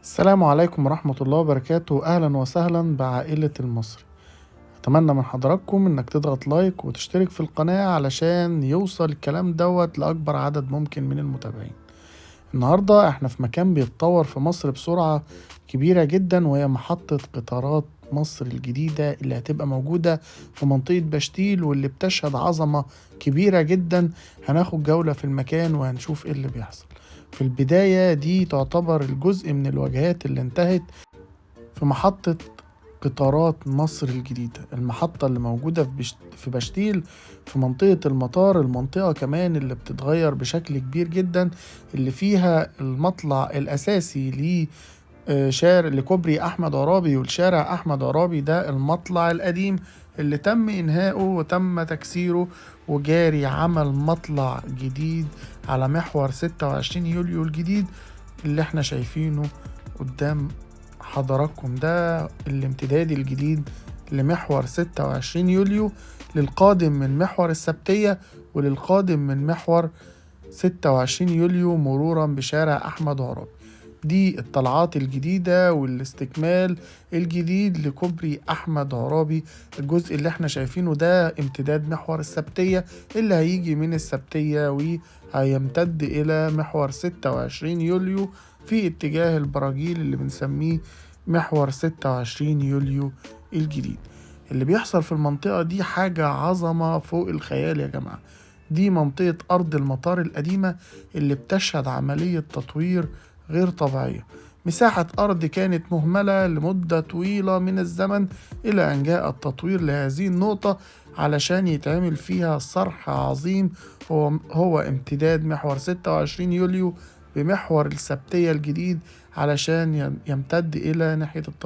السلام عليكم ورحمة الله وبركاته. أهلا وسهلا بعائلة المصري. أتمنى من حضراتكم إنك تضغط لايك وتشترك في القناة علشان يوصل الكلام دوت لأكبر عدد ممكن من المتابعين. النهاردة احنا في مكان بيتطور في مصر بسرعة كبيرة جدا، وهي محطة قطارات مصر الجديدة اللي هتبقى موجودة في منطقة بشتيل، واللي بتشهد عظمة كبيرة جدا. هناخد جولة في المكان وهنشوف ايه اللي بيحصل. في البداية دي تعتبر الجزء من الواجهات اللي انتهت في محطة قطارات مصر الجديدة، المحطة اللي موجودة في بشتيل في منطقة المطار. المنطقة كمان اللي بتتغير بشكل كبير جدا، اللي فيها المطلع الأساسي شارع لكوبري أحمد عرابي، والشارع أحمد عرابي ده المطلع القديم اللي تم إنهائه وتم تكسيره، وجاري عمل مطلع جديد على محور 26 يوليو الجديد اللي احنا شايفينه قدام حضراتكم. ده الامتداد الجديد لمحور 26 يوليو، للقادم من محور السبتية وللقادم من محور 26 يوليو مرورا بشارع أحمد عرابي. دي الطلعات الجديدة والاستكمال الجديد لكوبري أحمد عرابي. الجزء اللي احنا شايفينه ده امتداد محور السبتية اللي هيجي من السبتية وهيمتد إلى محور 26 يوليو في اتجاه البراجيل اللي بنسميه محور 26 يوليو الجديد. اللي بيحصل في المنطقة دي حاجة عظمة فوق الخيال يا جماعة. دي منطقة أرض المطار القديمة اللي بتشهد عملية تطوير غير طبيعية. مساحة أرض كانت مهملة لمدة طويلة من الزمن، إلى أن جاء التطوير لهذه النقطة علشان يتعمل فيها صرح عظيم، هو امتداد محور 26 يوليو بمحور السبتية الجديد علشان يمتد إلى ناحية الطريق.